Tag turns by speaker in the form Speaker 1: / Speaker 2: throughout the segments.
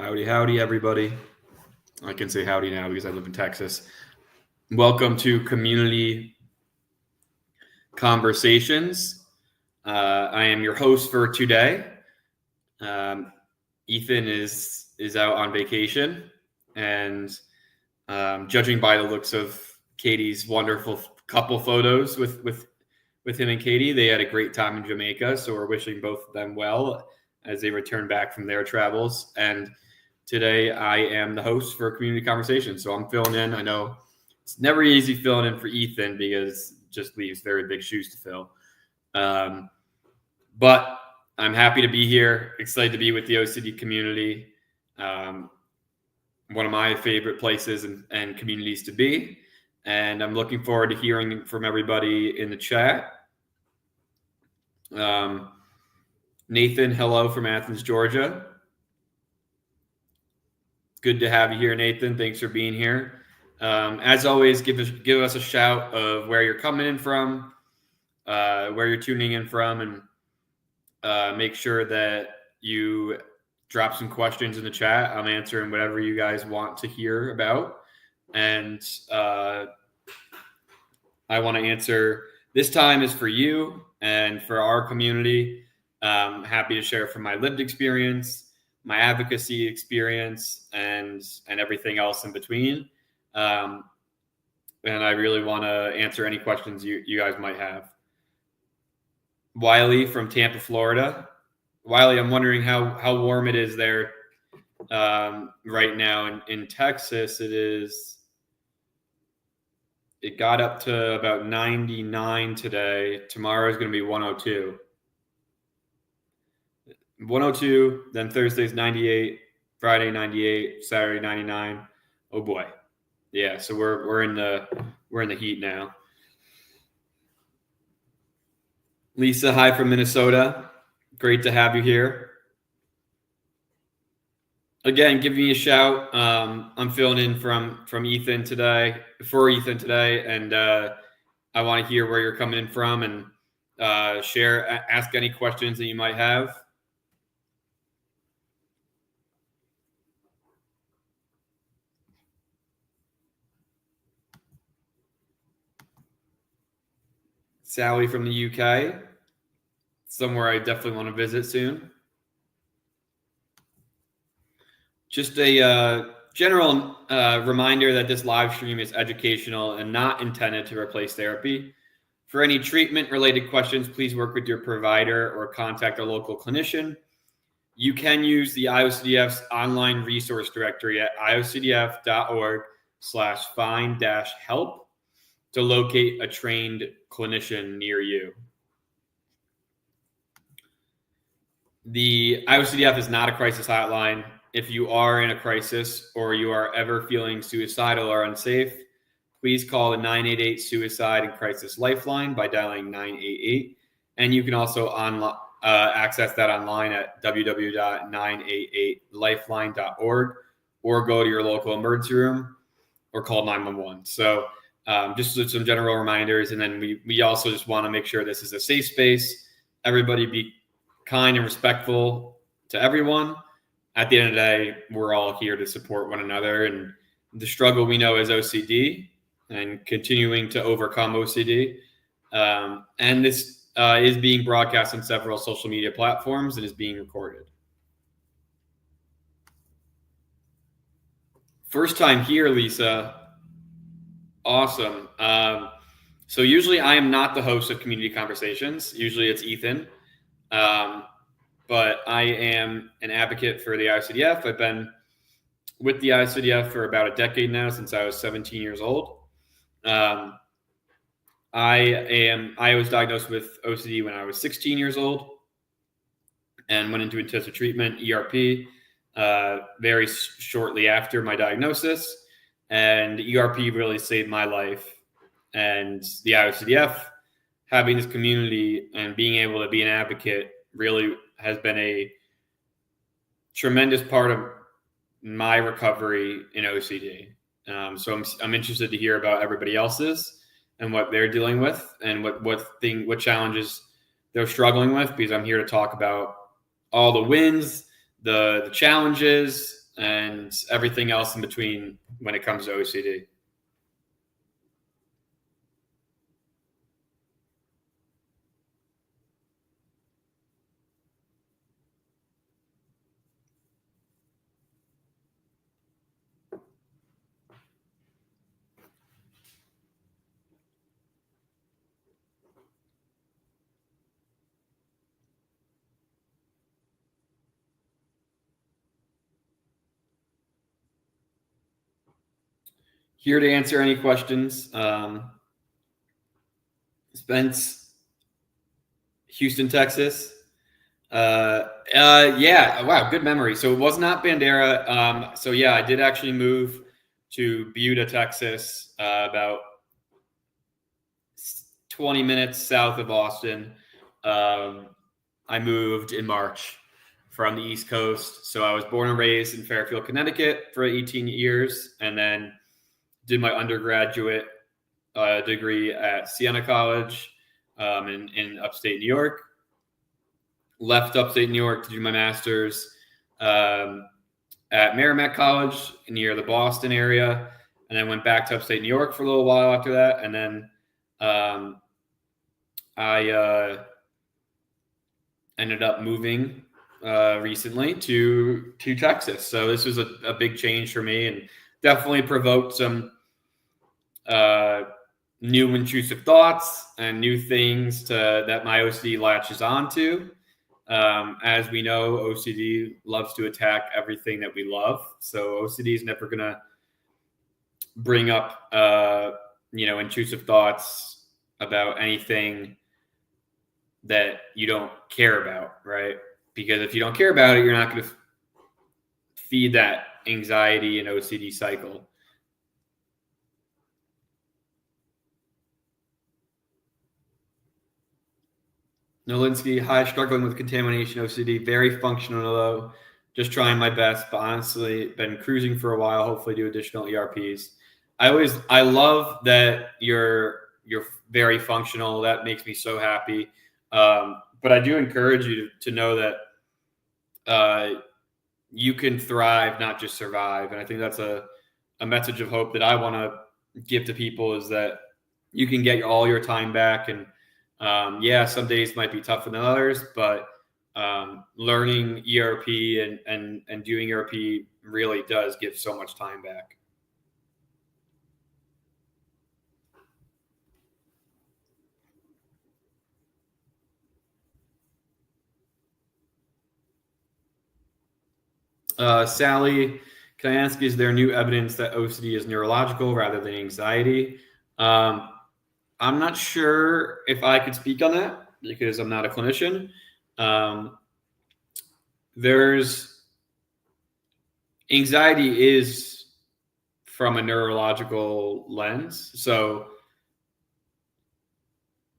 Speaker 1: Howdy, howdy, everybody. I can say howdy now because I live in Texas. Welcome to Community Conversations. I am your host for today. Ethan is out on vacation, and judging by the looks of Katie's wonderful couple photos with him and Katie, they had a great time in Jamaica. So we're wishing both of them well as they return back from their travels. And today I am the host for Community Conversations. So I'm filling in. I know it's never easy filling in for Ethan because it just leaves very big shoes to fill. But I'm happy to be here, excited to be with the OCD community. One of my favorite places and communities to be. And I'm looking forward to hearing from everybody in the chat. Nathan, hello from Athens, Georgia. Good to have you here, Nathan. Thanks for being here. As always, give us a shout of where you're coming in from, where you're tuning in from, and make sure that you drop some questions in the chat. I'm answering whatever you guys want to hear about. And I want to answer, this time is for you and for our community. Happy to share from my lived experience, my advocacy experience, and everything else in between. And I really want to answer any questions you guys might have. Wiley from Tampa, Florida. Wiley, I'm wondering how warm it is there right now in Texas. It got up to about 99 today. Tomorrow is going to be 102. 102, then Thursday's 98, Friday 98, Saturday 99. Oh boy. Yeah, so we're in the heat now. Lisa, hi from Minnesota. Great to have you here. Again, give me a shout. I'm filling in from Ethan today, for Ethan today, and I want to hear where you're coming in from and ask any questions that you might have. Sally from the UK, somewhere I definitely want to visit soon. Just a general reminder that this live stream is educational and not intended to replace therapy. For any treatment-related questions, please work with your provider or contact a local clinician. You can use the IOCDF's online resource directory at iocdf.org/find-help to locate a trained clinician near you. The IOCDF is not a crisis hotline. If you are in a crisis or you are ever feeling suicidal or unsafe, please call the 988 Suicide and Crisis Lifeline by dialing 988. And you can also access that online at www.988lifeline.org or go to your local emergency room or call 911. So just some general reminders. And then we also just want to make sure this is a safe space. Everybody be kind and respectful to everyone. At the end of the day, we're all here to support one another. And the struggle we know is OCD and continuing to overcome OCD. And this is being broadcast on several social media platforms and is being recorded. First time here, Lisa. Awesome. So usually I am not the host of Community Conversations. Usually it's Ethan. But I am an advocate for the IOCDF. I've been with the IOCDF for about a decade now, since I was 17 years old. I was diagnosed with OCD when I was 16 years old and went into intensive treatment, ERP, very shortly after my diagnosis. And ERP really saved my life. And the IOCDF, having this community and being able to be an advocate, really has been a tremendous part of my recovery in OCD. So I'm interested to hear about everybody else's and what they're dealing with and what challenges they're struggling with, because I'm here to talk about all the wins, the challenges, and everything else in between when it comes to OCD. Here to answer any questions. Spence, Houston, Texas. Yeah, wow, good memory. So it was not Bandera. So yeah, I did actually move to Buda, Texas, about 20 minutes south of Austin. I moved in March from the East Coast. So I was born and raised in Fairfield, Connecticut for 18 years, and then did my undergraduate degree at Siena College in upstate New York. Left upstate New York to do my master's at Merrimack College near the Boston area, and then went back to upstate New York for a little while after that. And then I ended up moving recently to Texas. So this was a big change for me, and definitely provoked some new intrusive thoughts and new things that my OCD latches onto. As we know, OCD loves to attack everything that we love. So OCD is never going to bring up, intrusive thoughts about anything that you don't care about, right? Because if you don't care about it, you're not going to feed that anxiety and OCD cycle. Nolinsky, hi, struggling with contamination OCD, very functional though. Just trying my best, but honestly, been cruising for a while. Hopefully, do additional ERPs. I love that you're very functional. That makes me so happy. But I do encourage you to know that you can thrive, not just survive. And I think that's a message of hope that I want to give to people, is that you can get all your time back. And yeah, some days might be tougher than others, but learning ERP and doing ERP really does give so much time back. Sally, can I ask, is there new evidence that OCD is neurological rather than anxiety? I'm not sure if I could speak on that because I'm not a clinician. There's anxiety is from a neurological lens. So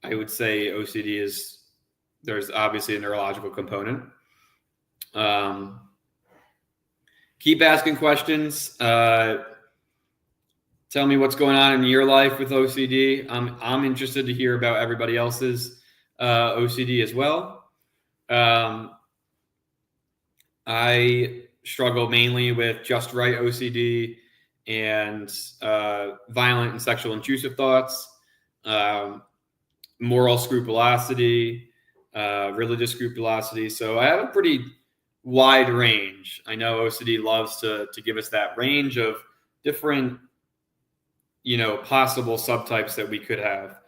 Speaker 1: I would say OCD there's obviously a neurological component. Keep asking questions. Tell me what's going on in your life with OCD. I'm interested to hear about everybody else's OCD as well. I struggle mainly with just right OCD and violent and sexual intrusive thoughts, moral scrupulosity, religious scrupulosity. So I have a pretty wide range. I know OCD loves to give us that range of different, possible subtypes that we could have.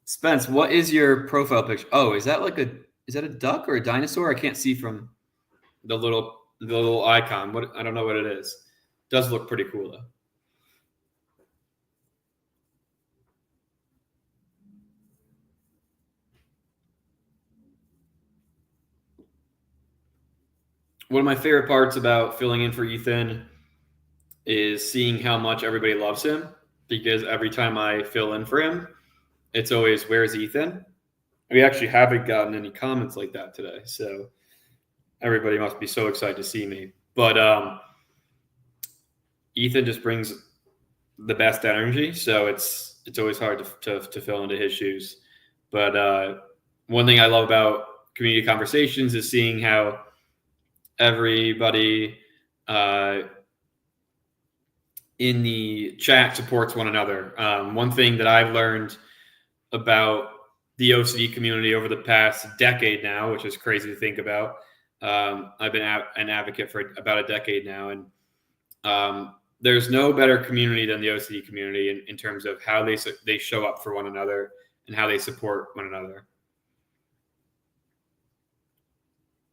Speaker 1: Spence, what is your profile picture? Oh, is that a duck or a dinosaur? I can't see from the little icon. I don't know what it is. It does look pretty cool though. One of my favorite parts about filling in for Ethan is seeing how much everybody loves him, because every time I fill in for him, it's always, where's Ethan? We actually haven't gotten any comments like that today. So everybody must be so excited to see me. But Ethan just brings the best energy. So it's always hard to fill into his shoes. But one thing I love about community conversations is seeing how everybody in the chat supports one another. One thing that I've learned about the OCD community over the past decade now, which is crazy to think about. I've been an advocate for about a decade now, and there's no better community than the OCD community in terms of how they show up for one another and how they support one another.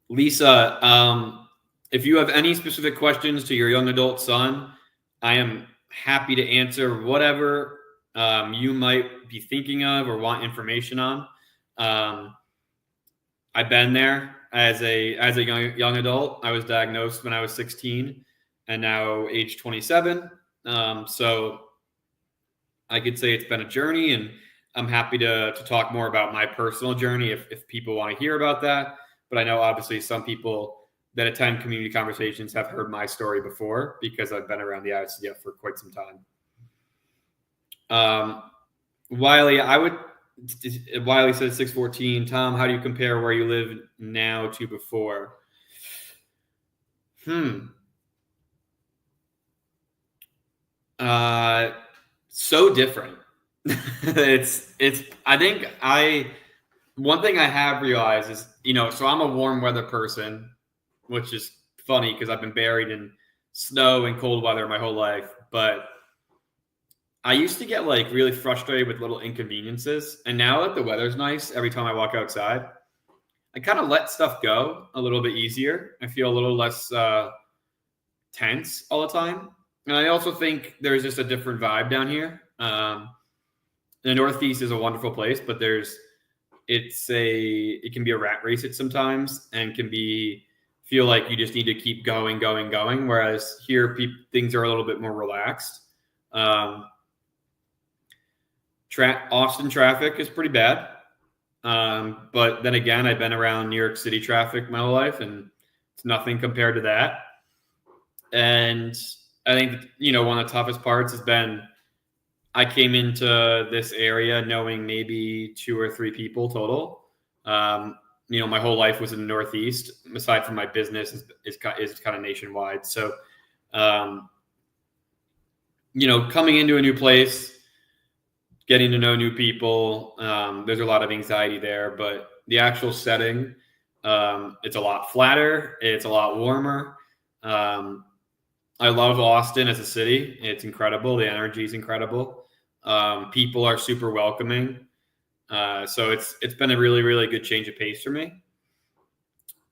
Speaker 1: Lisa, if you have any specific questions to your young adult son, I am happy to answer whatever you might be thinking of or want information on. I've been there as a young adult. I was diagnosed when I was 16, and now age 27. So I could say it's been a journey, and I'm happy to talk more about my personal journey if people want to hear about that. But I know obviously some people that attend community conversations have heard my story before because I've been around the ICDF for quite some time. Wiley says 614. Tom, how do you compare where you live now to before? So different. I think one thing I have realized is, so I'm a warm weather person, which is funny because I've been buried in snow and cold weather my whole life. But I used to get like really frustrated with little inconveniences. And now that the weather's nice, every time I walk outside, I kind of let stuff go a little bit easier. I feel a little less tense all the time. And I also think there's just a different vibe down here. The Northeast is a wonderful place, but it can be a rat race at sometimes, and can feel like you just need to keep going. Whereas here, things are a little bit more relaxed. Austin traffic is pretty bad. But then again, I've been around New York City traffic my whole life, and it's nothing compared to that. And I think, one of the toughest parts has been I came into this area knowing maybe 2 or 3 people total. My whole life was in the Northeast, aside from my business is kind of nationwide. So, coming into a new place, getting to know new people, there's a lot of anxiety there, but the actual setting, it's a lot flatter. It's a lot warmer. I love Austin as a city. It's incredible. The energy is incredible. People are super welcoming. So it's been a really, really good change of pace for me.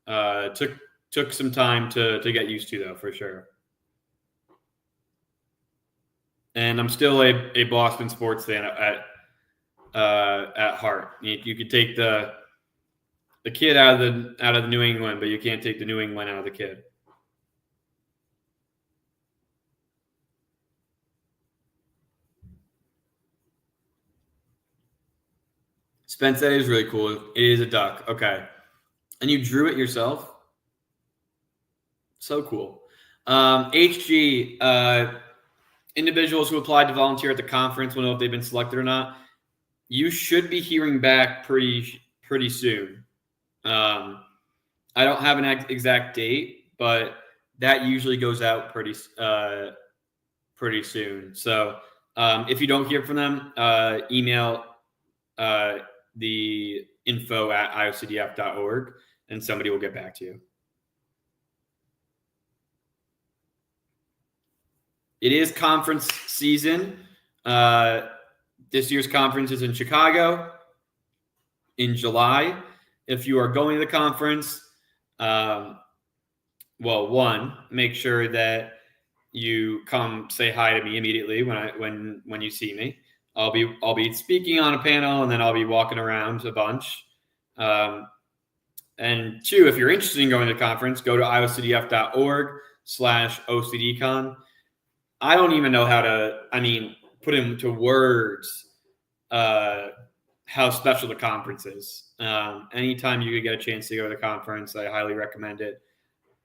Speaker 1: Took some time to get used to, though, for sure. And I'm still a Boston sports fan at heart. You could take the kid out of the New England, but you can't take the New England out of the kid. Spence, that is really cool. It is a duck. Okay. And you drew it yourself? So cool. HG, individuals who applied to volunteer at the conference will know if they've been selected or not. You should be hearing back pretty soon. I don't have an exact date, but that usually goes out pretty soon. So if you don't hear from them, email the info at iocdf.org, and somebody will get back to you. It is conference season. This year's conference is in Chicago in July. If you are going to the conference, make sure that you come say hi to me immediately when you see me. I'll be speaking on a panel, and then I'll be walking around a bunch. And 2, if you're interested in going to the conference, go to iocdf.org/OCDcon. I don't even know how to, put into words how special the conference is. Anytime you could get a chance to go to the conference, I highly recommend it.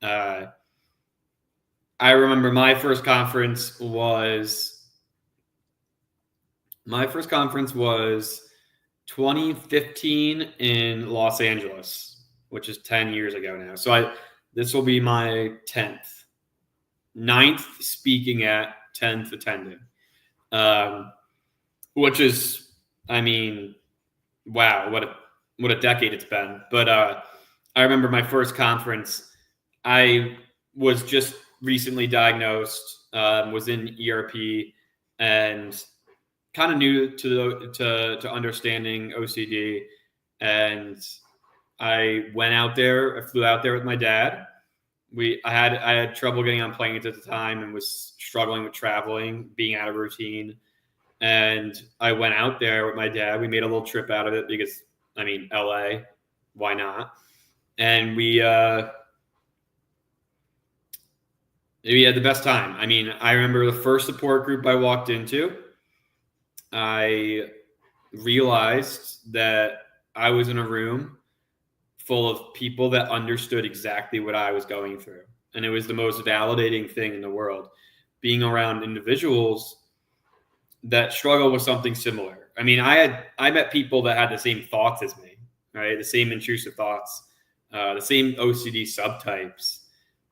Speaker 1: I remember my first conference was 2015 in Los Angeles, which is 10 years ago now. So This will be my 10th, ninth speaking at, 10th attending, which is, I mean, wow, what a decade it's been. But I remember my first conference. I was just recently diagnosed, was in ERP, and kind of new to understanding OCD. And I went out there. I flew out there with my dad. I had trouble getting on planes at the time and was struggling with traveling, being out of routine. And I went out there with my dad. We made a little trip out of it because, I mean, LA, why not? And we had the best time. I mean, I remember the first support group I walked into, I realized that I was in a room full of people that understood exactly what I was going through. And it was the most validating thing in the world, being around individuals that struggle with something similar. I mean, I met people that had the same thoughts as me, right? The same intrusive thoughts, the same OCD subtypes.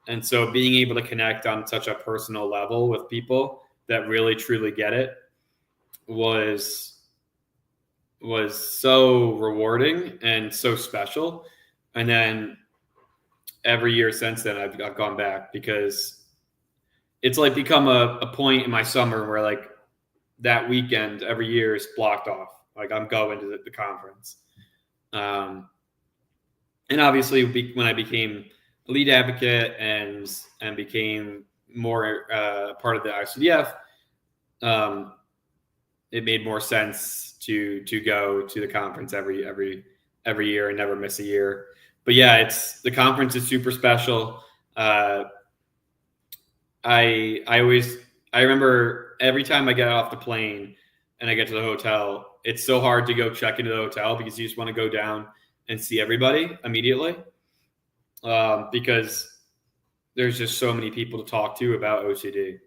Speaker 1: And so being able to connect on such a personal level with people that really truly get it was so rewarding and so special. And then every year since then, I've gone back because it's like become a point in my summer where like that weekend every year is blocked off. Like I'm going to the conference. And obviously when I became a lead advocate and became more part of the ICDF, it made more sense to go to the conference every year and never miss a year. But yeah, the conference is super special. I remember every time I get off the plane and I get to the hotel, it's so hard to go check into the hotel because you just want to go down and see everybody immediately, because there's just so many people to talk to about OCD.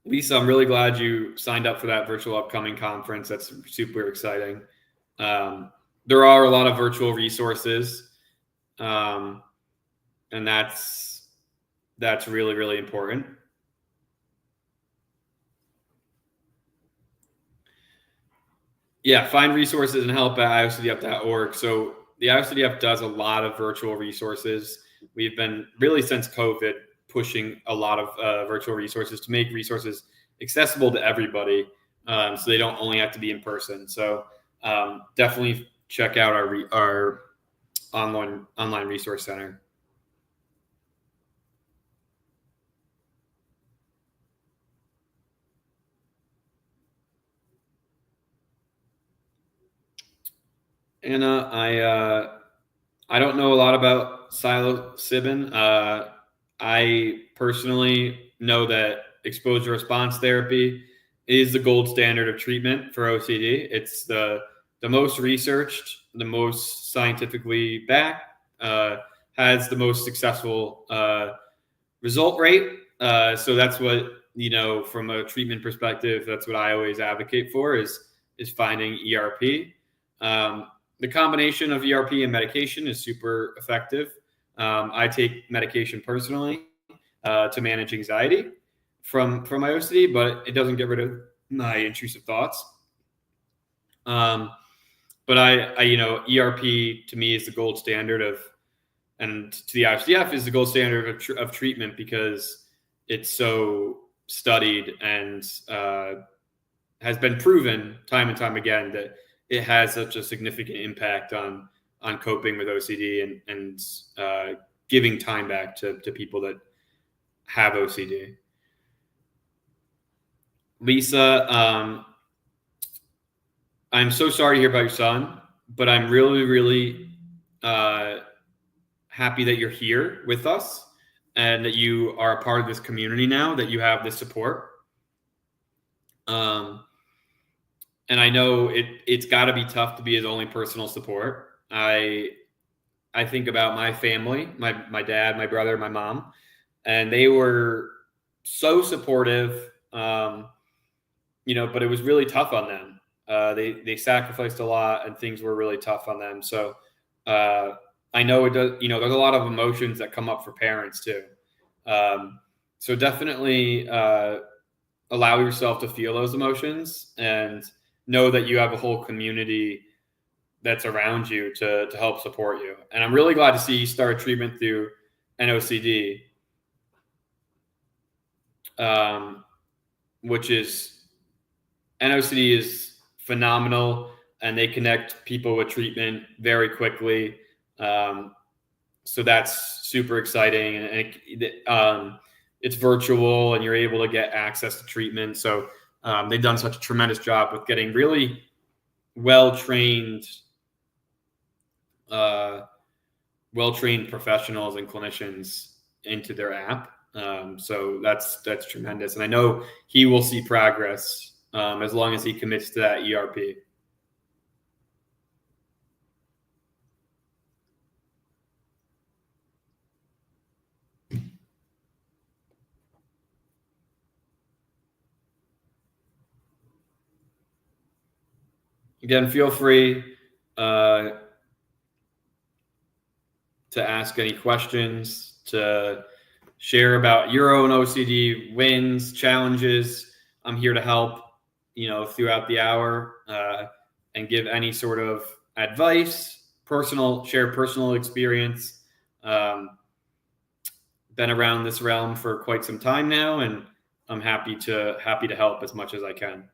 Speaker 1: Lisa, I'm really glad you signed up for that virtual upcoming conference. That's super exciting. There are a lot of virtual resources, and that's really, really important. Yeah, find resources and help at iocdf.org. So the IOCDF does a lot of virtual resources. We've been really since COVID pushing a lot of virtual resources to make resources accessible to everybody, so they don't only have to be in person. So definitely check out our online resource center. Anna, I don't know a lot about psilocybin. I personally know that exposure response therapy is the gold standard of treatment for OCD. It's the most researched, the most scientifically backed, has the most successful result rate. So that's what, from a treatment perspective, that's what I always advocate for is finding ERP. The combination of ERP and medication is super effective. I take medication personally to manage anxiety from my OCD, but it doesn't get rid of my intrusive thoughts. But ERP to me is the gold standard and to the ICDF is the gold standard of treatment because it's so studied and has been proven time and time again that it has such a significant impact on coping with OCD and giving time back to people that have OCD. Lisa, I'm so sorry to hear about your son, but I'm really, really happy that you're here with us and that you are a part of this community now, that you have this support. And I know it's got to be tough to be his only personal support. I think about my family, my dad, my brother, my mom, and they were so supportive, but it was really tough on them. They sacrificed a lot, and things were really tough on them. So I know it does. There's a lot of emotions that come up for parents too. So definitely allow yourself to feel those emotions, and know that you have a whole community that's around you to help support you. And I'm really glad to see you start treatment through NOCD, um, which is NOCD is phenomenal, and they connect people with treatment very quickly. Um, so that's super exciting, and it's virtual, and you're able to get access to treatment. So they've done such a tremendous job with getting really well trained, uh, well trained professionals and clinicians into their app. So that's tremendous, and I know he will see progress as long as he commits to that ERP. Again, feel free uh, to ask any questions, to share about your own OCD wins, challenges. I'm here to help, throughout the hour, and give any sort of advice, share personal experience. Been around this realm for quite some time now, and I'm happy to help as much as I can.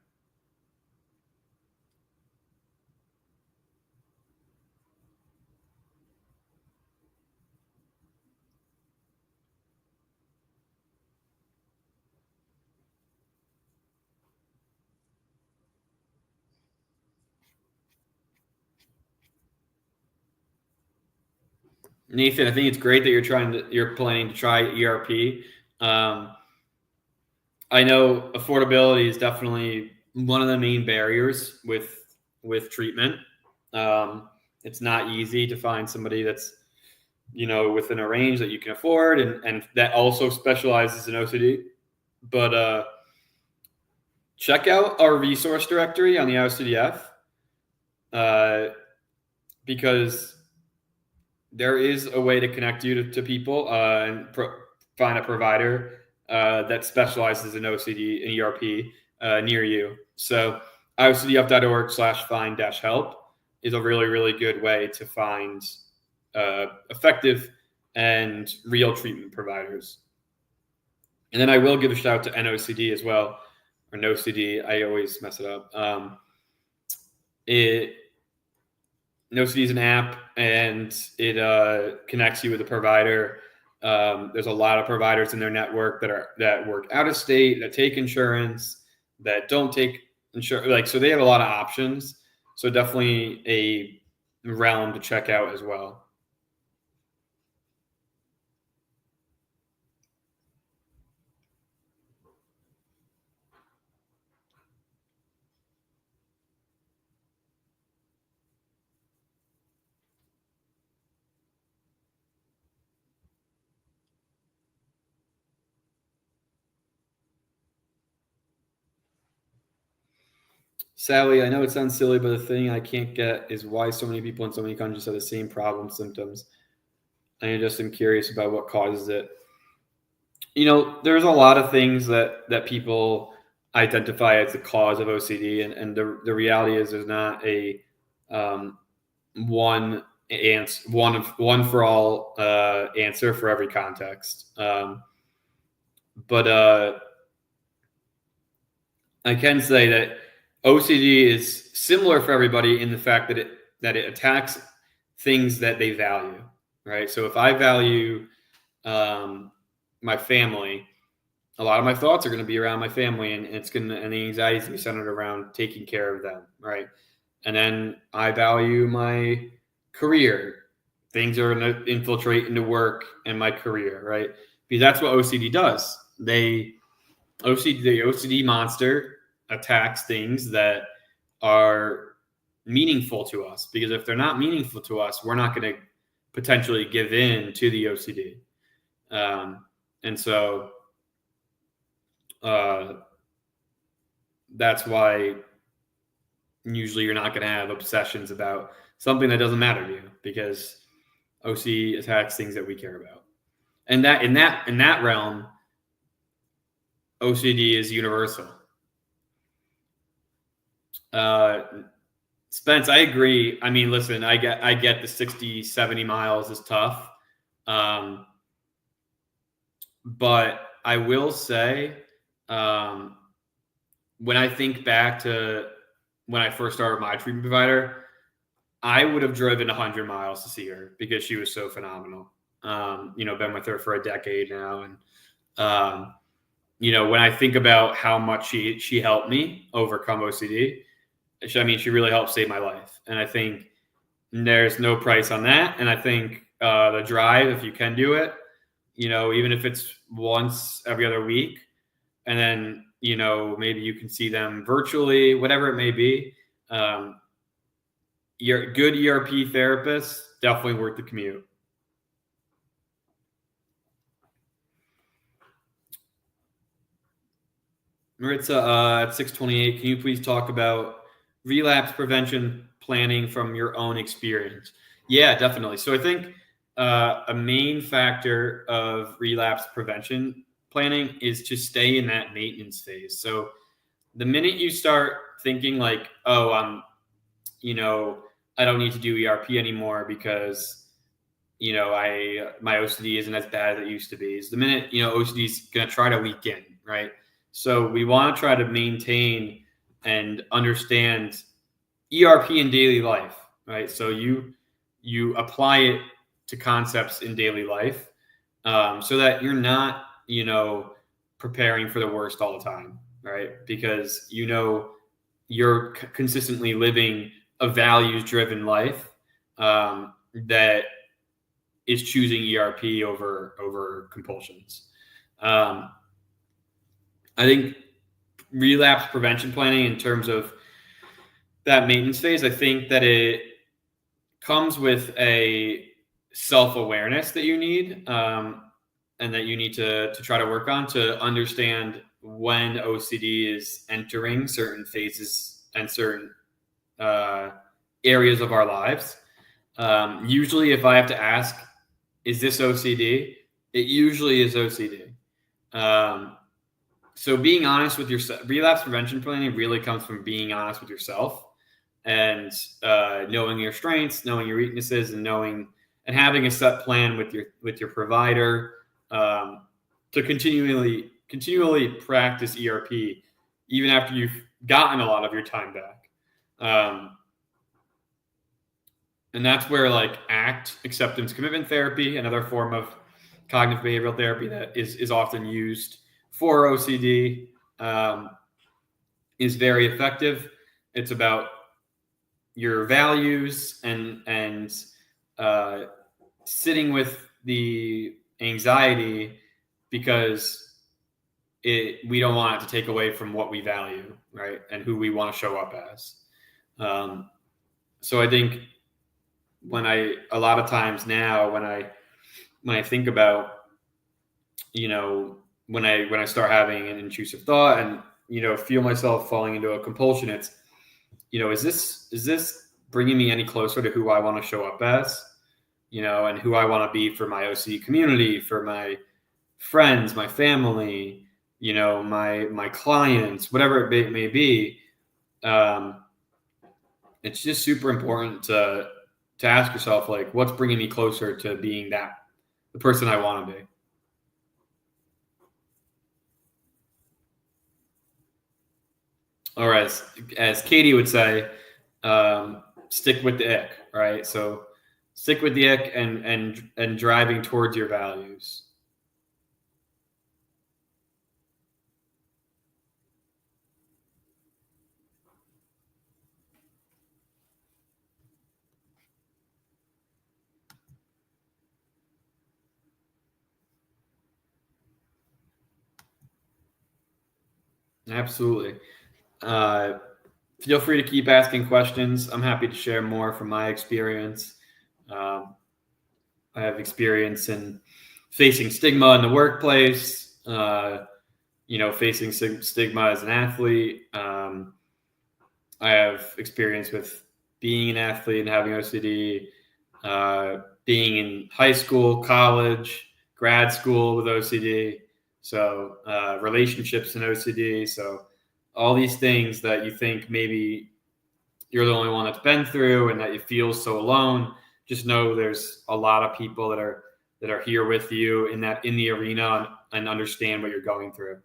Speaker 1: Nathan, I think it's great that you're planning to try ERP. Um, I know affordability is definitely one of the main barriers with treatment. It's not easy to find somebody that's within a range that you can afford, and that also specializes in OCD. But check out our resource directory on the OCDF, because there is a way to connect you to people, and find a provider that specializes in OCD and ERP near you. So ocdf.org/find-help is a really, really good way to find effective and real treatment providers. And then I will give a shout out to NOCD as well, or NOCD. I always mess it up. NoCD is an app, and it connects you with a provider. There's a lot of providers in their network that work out of state, that take insurance, that don't take insurance. So they have a lot of options. So definitely a realm to check out as well. Sally, I know it sounds silly, but the thing I can't get is why so many people in so many countries have the same problem symptoms. I just am curious about what causes it. There's a lot of things that people identify as the cause of OCD, and the reality is there's not a one answer, one for all answer for every context. But I can say that OCD is similar for everybody in the fact that it attacks things that they value, right? So if I value my family, a lot of my thoughts are going to be around my family, and and the anxiety is going to be centered around taking care of them, right? And then I value my career. Things are going to infiltrate into work and my career, right? Because that's what OCD does. The OCD monster attacks things that are meaningful to us, because if they're not meaningful to us, we're not going to potentially give in to the OCD. And so that's why usually you're not going to have obsessions about something that doesn't matter to you, because OC attacks things that we care about. And that in that realm, OCD is universal. Spence, I agree. I mean, listen, I get the 60, 70 miles is tough. But I will say, when I think back to when I first started my treatment provider, I would have driven 100 miles to see her because she was so phenomenal. Been with her for a decade now. And, when I think about how much she helped me overcome OCD, she really helped save my life. And I think there's no price on that. And I think the drive, if you can do it, even if it's once every other week, and then, maybe you can see them virtually, whatever it may be. Your good ERP therapist, definitely worth the commute. Maritza, at 628, can you please talk about relapse prevention planning from your own experience? Yeah, definitely. So I think a main factor of relapse prevention planning is to stay in that maintenance phase. So the minute you start thinking like, oh, I don't need to do ERP anymore because, my OCD isn't as bad as it used to be, is the minute, OCD is going to try to weaken, right? So we want to try to maintain and understand ERP in daily life, right? So you apply it to concepts in daily life, so that you're not, preparing for the worst all the time, right? Because you're consistently living a values-driven life that is choosing ERP over compulsions. I think relapse prevention planning, in terms of that maintenance phase, I think that it comes with a self-awareness that you need, and that you need to try to work on to understand when OCD is entering certain phases and certain areas of our lives. Usually, if I have to ask, is this OCD? It usually is OCD. So being honest with yourself, relapse prevention planning really comes from being honest with yourself, and knowing your strengths, knowing your weaknesses, and having a set plan with your provider, to continually practice ERP even after you've gotten a lot of your time back. And that's where ACT, acceptance commitment therapy, another form of cognitive behavioral therapy that is often used for OCD, is very effective. It's about your values and sitting with the anxiety, because we don't want it to take away from what we value, right? And who we want to show up as. So I think a lot of times now when I think about, when I start having an intrusive thought and, feel myself falling into a compulsion, it's, is this bringing me any closer to who I want to show up as, and who I want to be for my OCD community, for my friends, my family, my clients, whatever it may be. It's just super important to ask yourself, what's bringing me closer to being the person I want to be. All right, as Katie would say, stick with the ick, right? So stick with the ick and driving towards your values. Absolutely. Feel free to keep asking questions. I'm happy to share more from my experience. I have experience in facing stigma in the workplace, facing stigma as an athlete, I have experience with being an athlete and having OCD, being in high school, college, grad school with OCD. So relationships and OCD. So all these things that you think maybe you're the only one that's been through and that you feel so alone. Just know there's a lot of people that are here with you in the arena and understand what you're going through.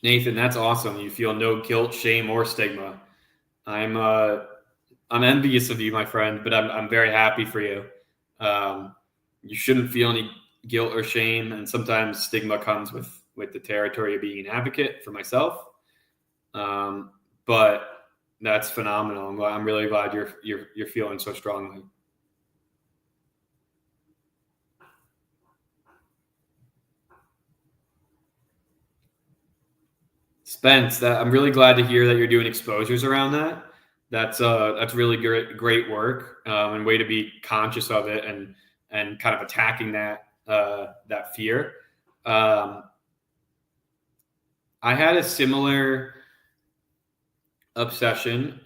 Speaker 1: Nathan, that's awesome. You feel no guilt, shame, or stigma. I'm uh, I'm envious of you, my friend, but I'm very happy for you. You shouldn't feel any guilt or shame, and sometimes stigma comes with the territory of being an advocate for myself. Um, but that's phenomenal. I'm really glad you're feeling so strongly. Spence, I'm really glad to hear that you're doing exposures around that. That's really great work, and way to be conscious of it and kind of attacking that fear. Um, I had a similar obsession,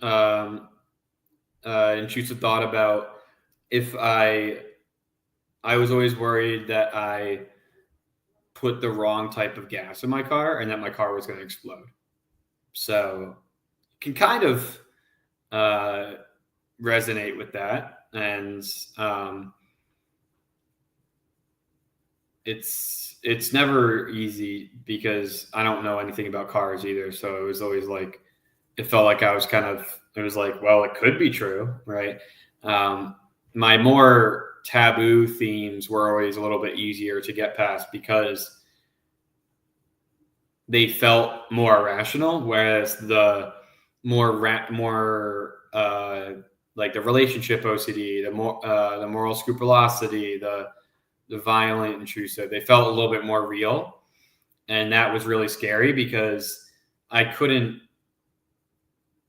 Speaker 1: intrusive thought about if I was always worried that I put the wrong type of gas in my car and that my car was going to explode. So can kind of uh, resonate with that, and um, it's never easy because I don't know anything about cars either. So it was always like it felt like I was kind of it was like, well, it could be true, right? Um, my more taboo themes were always a little bit easier to get past because they felt more irrational, whereas the more like the relationship OCD, the moral scrupulosity, the violent intrusive, they felt a little bit more real, and that was really scary because I couldn't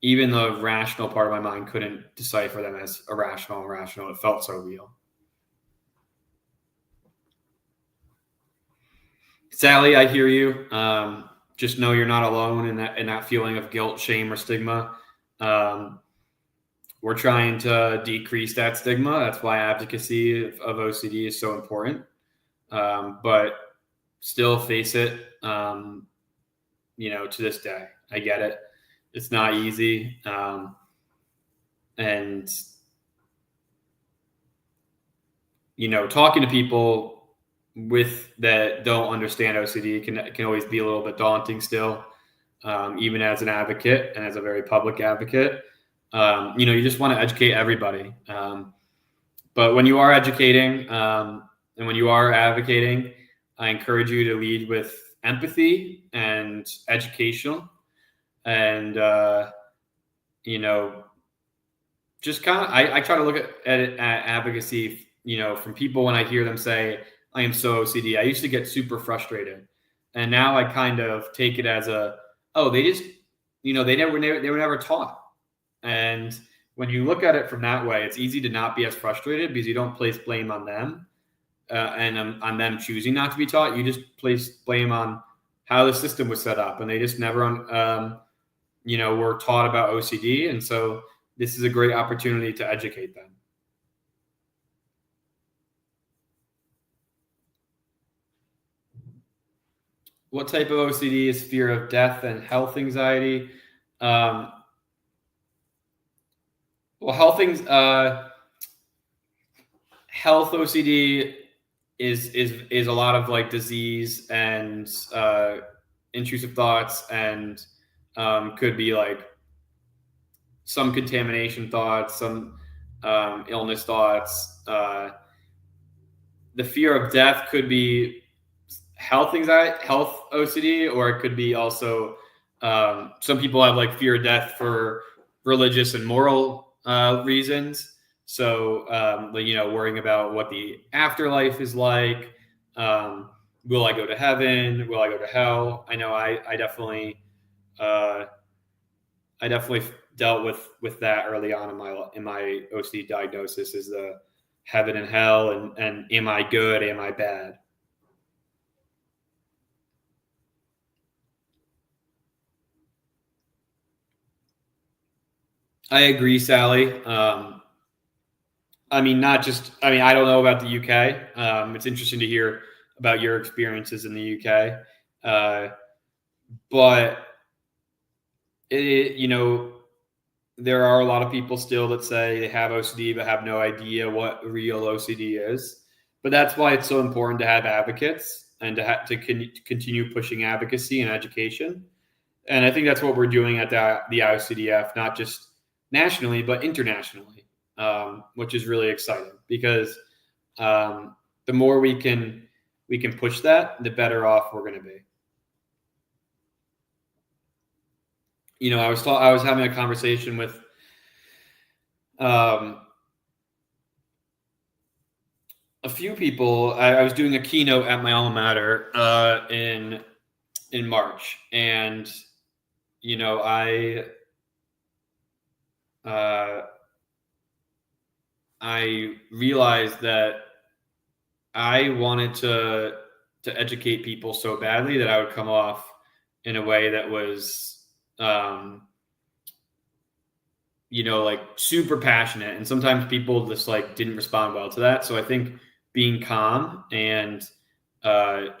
Speaker 1: even the rational part of my mind couldn't decipher them as irrational and rational. It felt so real. Sally, I hear you. Just know you're not alone in that feeling of guilt, shame, or stigma. Um, we're trying to decrease that stigma. That's why advocacy of OCD is so important. But still face it, to this day. I get it. It's not easy. And, talking to people with that don't understand OCD can always be a little bit daunting still, even as an advocate and as a very public advocate. You just want to educate everybody. But when you are educating and when you are advocating, I encourage you to lead with empathy and educational and, just kind of, I try to look at advocacy, from people when I hear them say, I am so OCD. I used to get super frustrated. And now I kind of take it as oh, they just, they were never taught. And when you look at it from that way, it's easy to not be as frustrated because you don't place blame on them and on them choosing not to be taught. You just place blame on how the system was set up, and they just never, were taught about OCD. And so this is a great opportunity to educate them. What type of OCD is fear of death and health anxiety? Um, well, health OCD is a lot of like disease and intrusive thoughts, and could be like some contamination thoughts, some illness thoughts. The fear of death could be health anxiety, health OCD, or it could be also some people have like fear of death for religious and moral reasons. So, worrying about what the afterlife is like. Um, will I go to heaven? Will I go to hell? I know I definitely, uh, I definitely dealt with that early on in my OCD diagnosis, is the heaven and hell, and am I good, am I bad? I agree, Sally. I mean, not just, I mean, I don't know about the UK. It's interesting to hear about your experiences in the UK. Uh, but you know, there are a lot of people still that say they have OCD but have no idea what real OCD is. But that's why it's so important to have advocates and to continue pushing advocacy and education. And I think that's what we're doing at the IOCDF, not just nationally but internationally, which is really exciting because the more we can push that, the better off we're going to be. I was having a conversation with um, a few people. I was doing a keynote at my alma mater in March, and I uh, I realized that I wanted to educate people so badly that I would come off in a way that was like super passionate, and sometimes people just like didn't respond well to that. So I think being calm and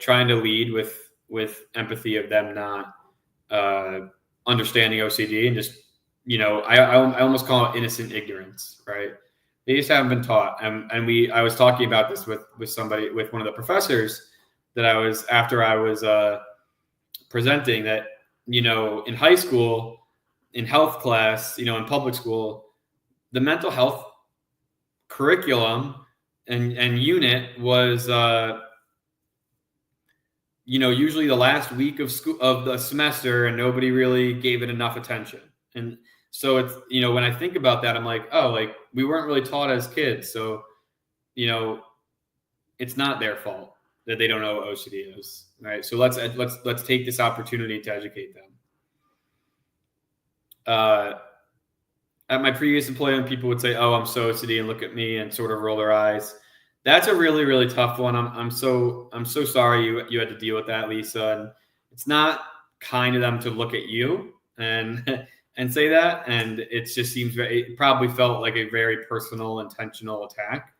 Speaker 1: trying to lead with empathy of them not understanding OCD, and just I almost call it innocent ignorance, right? They just haven't been taught. And I was talking about this with somebody, with one of the professors that after I was presenting, that in high school, in health class, in public school, the mental health curriculum and unit was usually the last week of school of the semester, and nobody really gave it enough attention. And so it's when I think about that, I'm like, oh, like we weren't really taught as kids, so it's not their fault that they don't know what OCD is, right? So let's take this opportunity to educate them. At my previous employment, people would say, "Oh, I'm so OCD," and look at me and sort of roll their eyes. That's a really, really tough one. I'm so sorry you had to deal with that, Lisa. And it's not kind of them to look at you and and say that. And it just seems it probably felt like a very personal, intentional attack.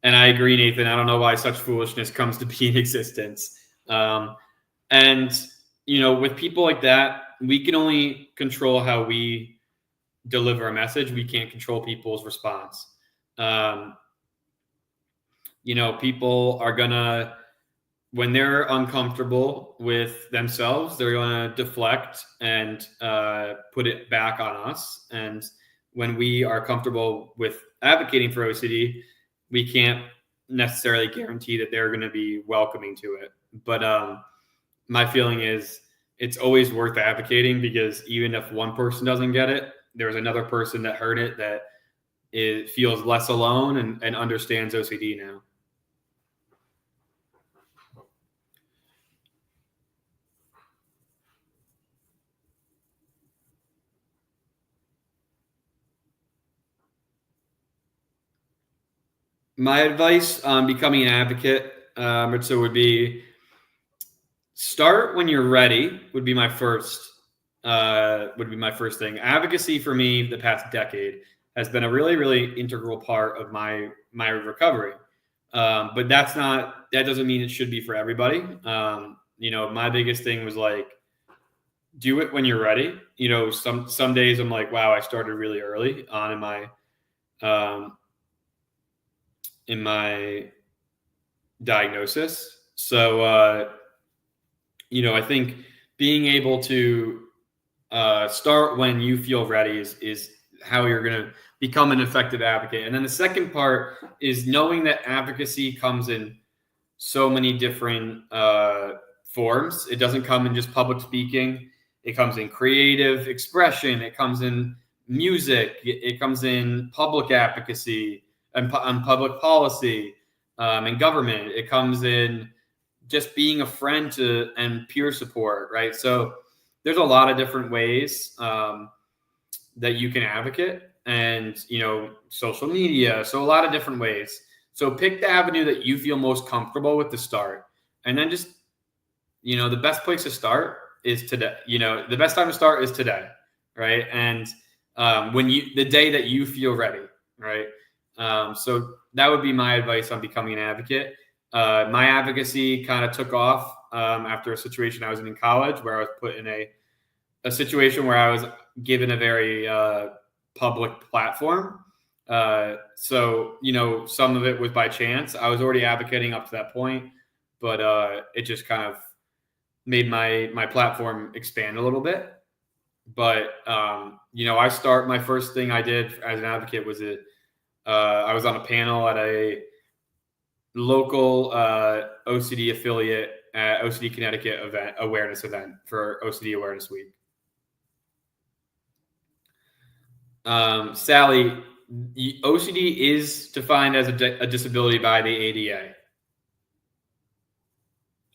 Speaker 1: And I agree, Nathan. I don't know why such foolishness comes to be in existence. And with people like that, we can only control how we deliver a message. We can't control people's response. People are gonna, when they're uncomfortable with themselves, they're gonna deflect and put it back on us. And when we are comfortable with advocating for OCD, we can't necessarily guarantee that they're going to be welcoming to it. But my feeling is it's always worth advocating, because even if one person doesn't get it, there's another person that heard it that feels less alone and understands OCD now. My advice on becoming an advocate, so would be start when you're ready. Would be my first thing. Advocacy for me the past decade has been a really, really integral part of my recovery. But that doesn't mean it should be for everybody. My biggest thing was like, do it when you're ready. Some days I'm like, wow, I started really early on in my diagnosis. So, I think being able to start when you feel ready is how you're going to become an effective advocate. And then the second part is knowing that advocacy comes in so many different forms. It doesn't come in just public speaking. It comes in creative expression. It comes in music. It comes in public advocacy and public policy and government. It comes in just being a friend to and peer support, right? So there's a lot of different ways that you can advocate, and social media. So a lot of different ways. So pick the avenue that you feel most comfortable with to start, and then just the best place to start is today. The best time to start is today, right? And the day that you feel ready, right? So that would be my advice on becoming an advocate. My advocacy kind of took off after a situation I was in college, where I was put in a situation where I was given a very public platform. So some of it was by chance. I was already advocating up to that point, but it just kind of made my platform expand a little bit. But my first thing I did as an advocate was I was on a panel at a local OCD affiliate at OCD Connecticut awareness event for OCD Awareness Week. Sally, OCD is defined as a disability by the ADA.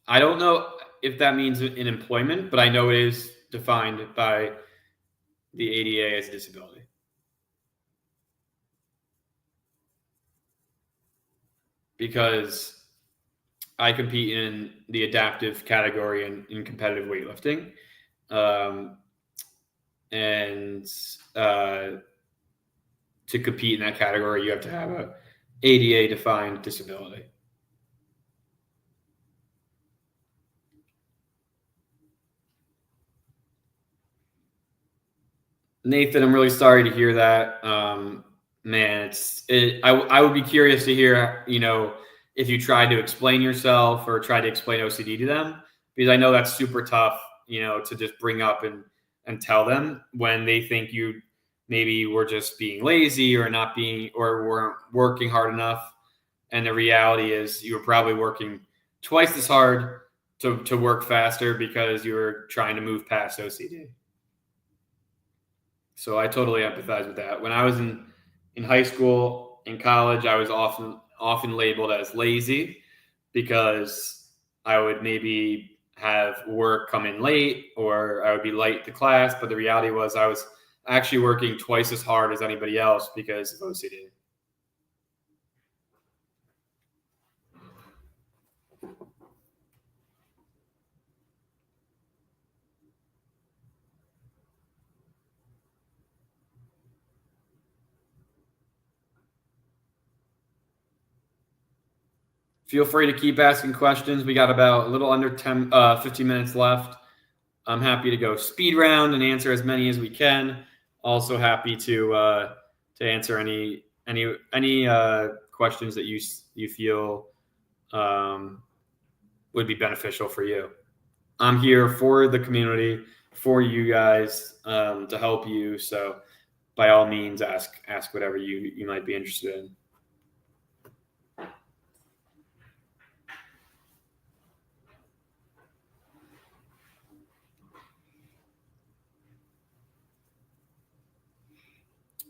Speaker 1: I don't know if that means in employment, but I know it is defined by the ADA as a disability. Because I compete in the adaptive category in competitive weightlifting. And to compete in that category, you have to have a ADA defined disability. Nathan, I'm really sorry to hear that. Man, I would be curious to hear, if you tried to explain yourself or tried to explain OCD to them, because I know that's super tough, to just bring up and tell them when they think you maybe were just being lazy or weren't working hard enough. And the reality is you were probably working twice as hard to work faster because you were trying to move past OCD. So I totally empathize with that. When I was in high school, in college, I was often labeled as lazy because I would maybe have work come in late, or I would be late to class. But the reality was I was actually working twice as hard as anybody else because of OCD. Feel free to keep asking questions. We got about a little under 15 minutes left. I'm happy to go speed round and answer as many as we can. Also happy to answer any questions that you feel would be beneficial for you. I'm here for the community, for you guys, to help you. So by all means, ask whatever you might be interested in.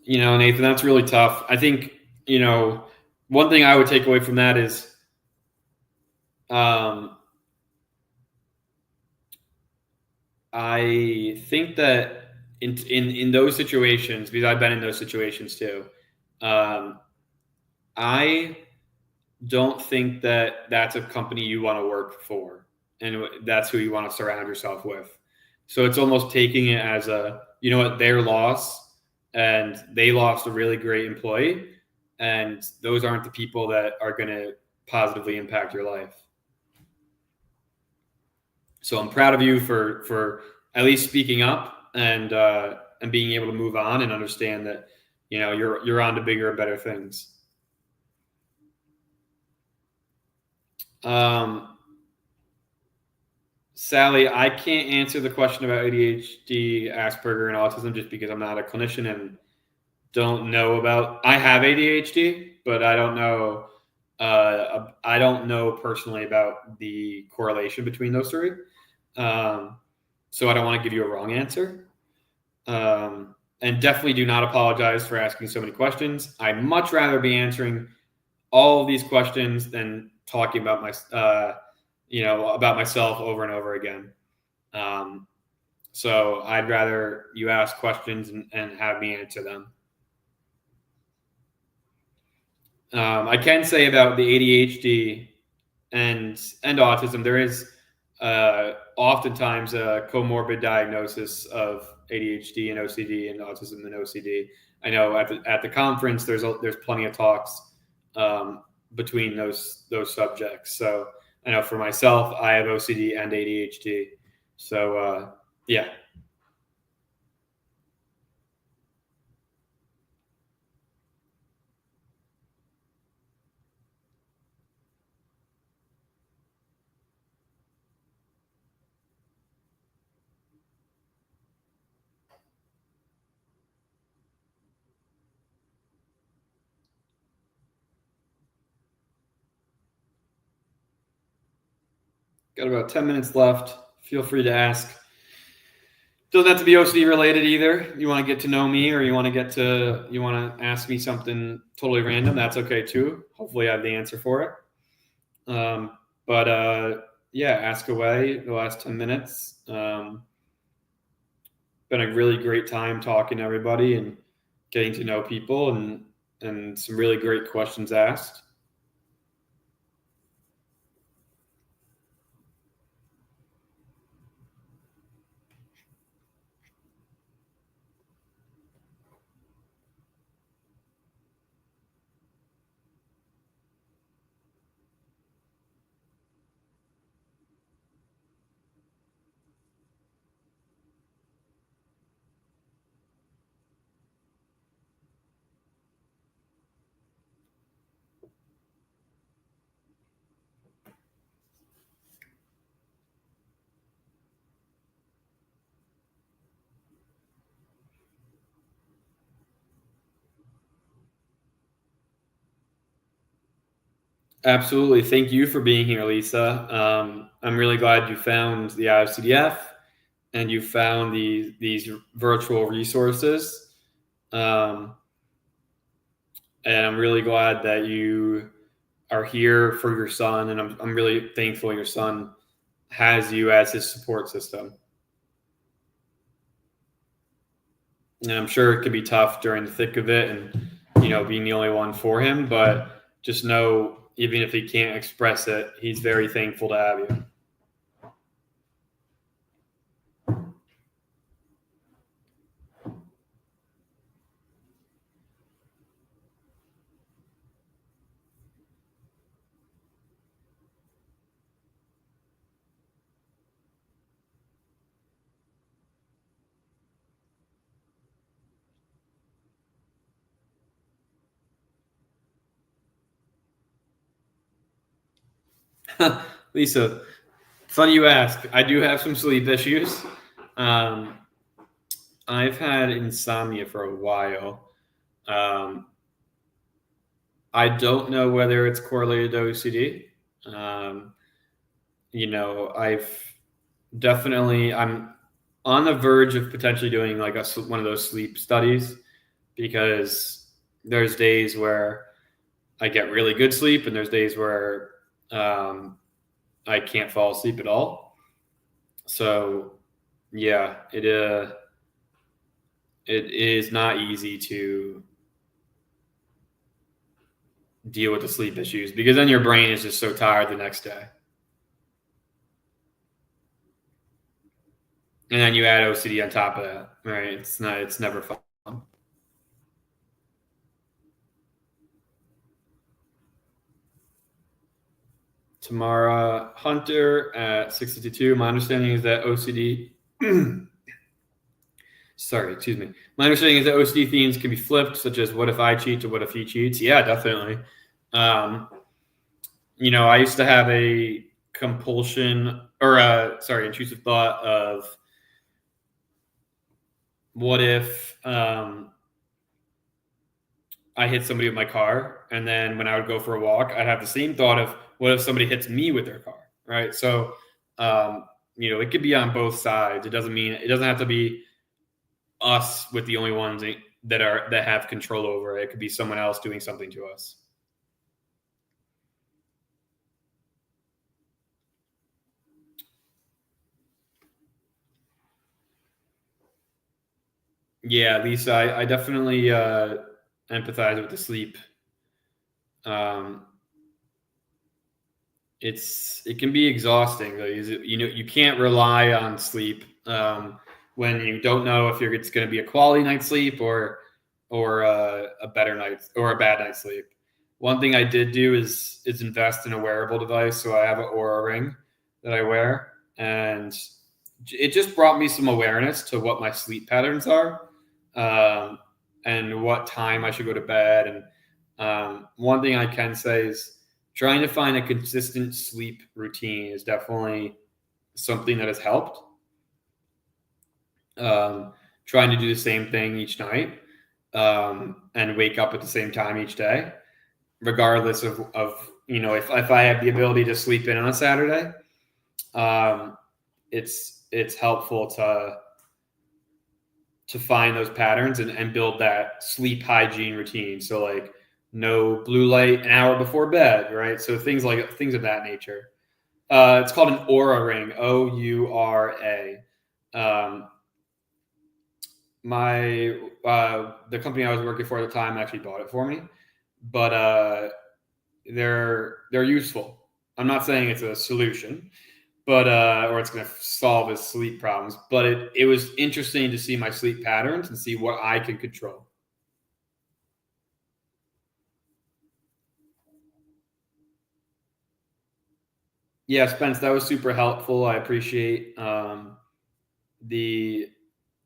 Speaker 1: Nathan, that's really tough. I think, one thing I would take away from that is, I think that in those situations, because I've been in those situations too, I don't think that that's a company you want to work for, and that's who you want to surround yourself with. So it's almost taking it as their loss, and they lost a really great employee, and those aren't the people that are going to positively impact your life. So I'm proud of you for at least speaking up and being able to move on and understand that you're on to bigger and better things. Sally, I can't answer the question about ADHD, Asperger, and autism just because I'm not a clinician and don't know about. I have ADHD, but I don't know. I don't know personally about the correlation between those three. So I don't want to give you a wrong answer. And definitely do not apologize for asking so many questions. I'd much rather be answering all of these questions than talking about about myself over and over again. So I'd rather you ask questions and have me answer them. I can say about the ADHD and autism, there is oftentimes a comorbid diagnosis of ADHD and OCD and autism and OCD. I know at the conference there's plenty of talks between those subjects. So I know for myself, I have OCD and ADHD. So yeah. Got about 10 minutes left. Feel free to ask. Doesn't have to be OCD related either. You want to get to know me, or you want to ask me something totally random. That's okay too. Hopefully, I have the answer for it. But yeah, ask away. The last 10 minutes. Been a really great time talking to everybody and getting to know people, and some really great questions asked. Absolutely. Thank you for being here, Lisa. I'm really glad you found the IFCDF and you found these virtual resources. Um, and I'm really glad that you are here for your son. And I'm really thankful your son has you as his support system. And I'm sure it could be tough during the thick of it and, being the only one for him. But just know, even if he can't express it, he's very thankful to have you. Lisa, funny you ask. I do have some sleep issues. Um, I've had insomnia for a while. Um, I don't know whether it's correlated to OCD. Um, I've I'm on the verge of potentially doing like one of those sleep studies, because there's days where I get really good sleep and there's days where I can't fall asleep at all. So yeah, it is not easy to deal with the sleep issues, because then your brain is just so tired the next day. And then you add OCD on top of that, right? It's never fun. Tamara Hunter at 652. My understanding is that OCD sorry, excuse me. My understanding is that OCD themes can be flipped, such as what if I cheat to what if he cheats. Yeah, definitely. Um, I used to have a compulsion, or intrusive thought of what if I hit somebody with my car, and then when I would go for a walk, I'd have the same thought of what if somebody hits me with their car, right? So, it could be on both sides. It doesn't have to be us with the only ones that have control over it. It could be someone else doing something to us. Yeah, Lisa, I definitely empathize with the sleep. Um, it can be exhausting though. You know, you can't rely on sleep when you don't know if it's going to be a quality night's sleep or a better night or a bad night's sleep. One thing I did do is invest in a wearable device. So I have an Aura ring that I wear, and it just brought me some awareness to what my sleep patterns are, um, and what time I should go to bed. And one thing I can say is trying to find a consistent sleep routine is definitely something that has helped. Um, Trying to do the same thing each night, and wake up at the same time each day, regardless of if I have the ability to sleep in on a Saturday, um, it's helpful to find those patterns and build that sleep hygiene routine. So like no blue light an hour before bed, right? So things of that nature. It's called an Aura ring, Oura. Um, my the company I was working for at the time actually bought it for me, but they're useful. I'm not saying it's a solution, but or it's going to solve his sleep problems. But it was interesting to see my sleep patterns and see what I can control. Yeah, Spence, that was super helpful. I appreciate the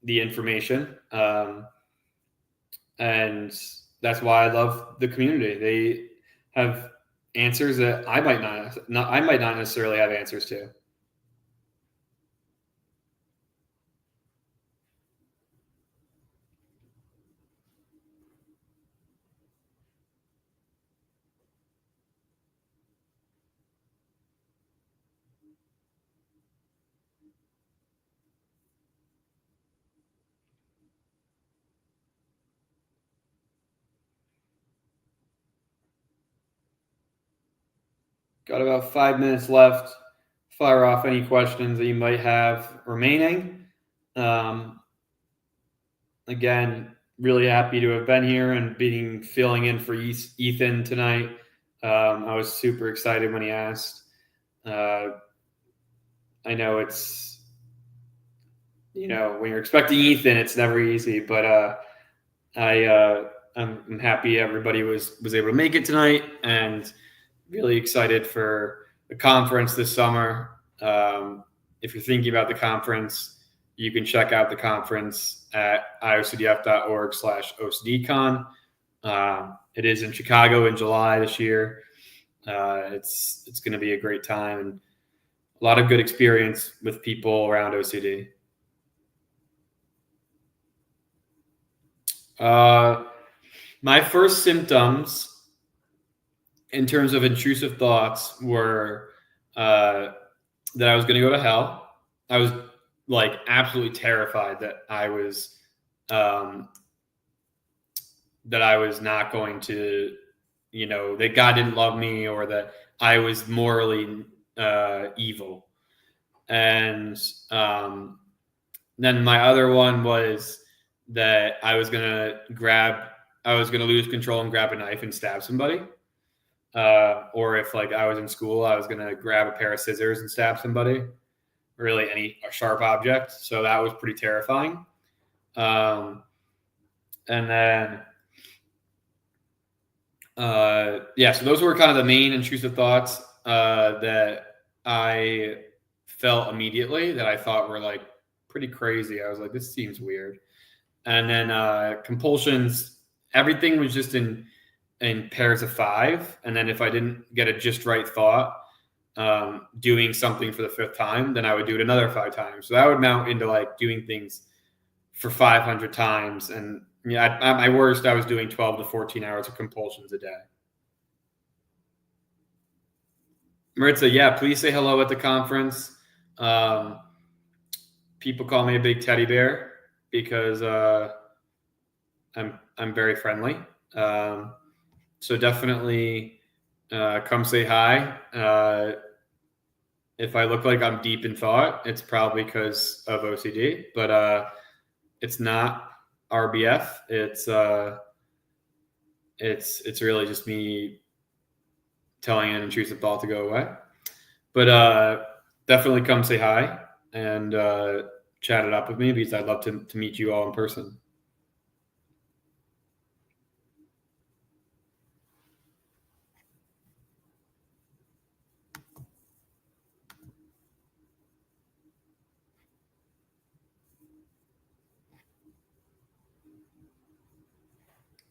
Speaker 1: the information, and that's why I love the community. They have answers that I might not necessarily have answers to. Got about 5 minutes left. Fire off any questions that you might have remaining. Um, Again, really happy to have been here and being filling in for Ethan tonight. I was super excited when he asked. Uh, I know it's when you're expecting Ethan, it's never easy, but I'm happy everybody was able to make it tonight, and really excited for the conference this summer. If you're thinking about the conference, you can check out the conference at iocdf.org/ocdcon. It is in Chicago in July this year. It's going to be a great time and a lot of good experience with people around OCD. Uh, my first symptoms in terms of intrusive thoughts were uh, that I was going to go to hell. I was like absolutely terrified um, that I was not going to, that God didn't love me or that I was morally evil. And then my other one was that I was going to lose control and grab a knife and stab somebody. Or if like I was in school, I was going to grab a pair of scissors and stab somebody, really any sharp object. So that was pretty terrifying. Um, and then, yeah, so those were kind of the main intrusive thoughts that I felt immediately that I thought were like pretty crazy. I was like, this seems weird. And then compulsions, everything was just in pairs of five. And then if I didn't get a just right thought, doing something for the fifth time, then I would do it another 5 times. So that would mount into like doing things for 500 times. And yeah, at my worst, I was doing 12 to 14 hours of compulsions a day. Maritza, yeah, please say hello at the conference. Um, People call me a big teddy bear because I'm very friendly. So definitely come say hi. If I look like I'm deep in thought, it's probably because of OCD, but it's not. RBF. It's really just me telling an intrusive thought to go away. But definitely come say hi and chat it up with me, because I'd love to meet you all in person.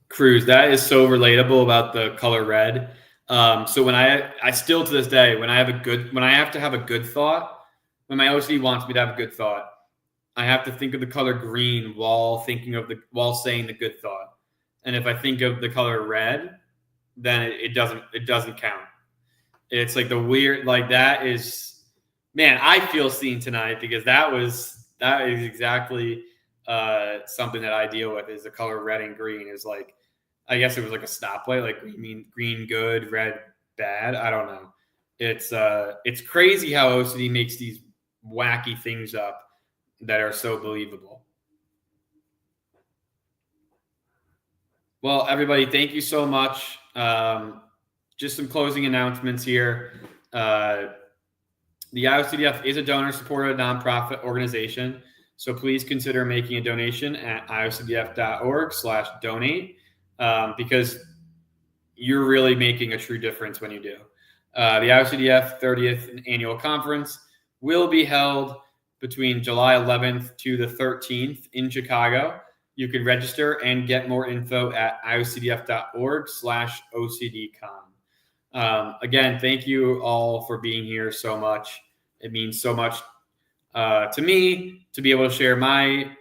Speaker 1: Cruz, that is so relatable about the color red. So when I still to this day, when I have to have a good thought, when my OCD wants me to have a good thought, I have to think of the color green while saying the good thought. And if I think of the color red, then it doesn't count. It's like the weird, like that is, man, I feel seen tonight, because that is exactly something that I deal with, is the color red and green is like, I guess it was like a stoplight, like green good, red bad. I don't know. It's crazy how OCD makes these wacky things up that are so believable. Well, everybody, thank you so much. Just some closing announcements here. The IOCDF is a donor-supported nonprofit organization, so please consider making a donation at iocdf.org/donate, because you're really making a true difference when you do. The IOCDF 30th Annual Conference will be held between July 11th to the 13th in Chicago. You can register and get more info at iocdf.org/OCDcon. Again, thank you all for being here so much. It means so much to me to be able to share my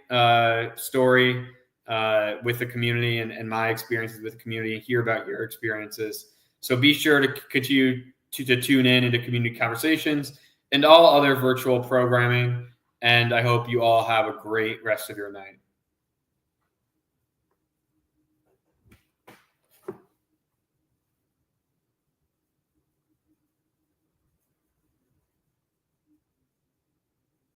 Speaker 1: story with the community, and my experiences with the community, and hear about your experiences. So be sure to continue to tune in into community conversations and all other virtual programming. And I hope you all have a great rest of your night.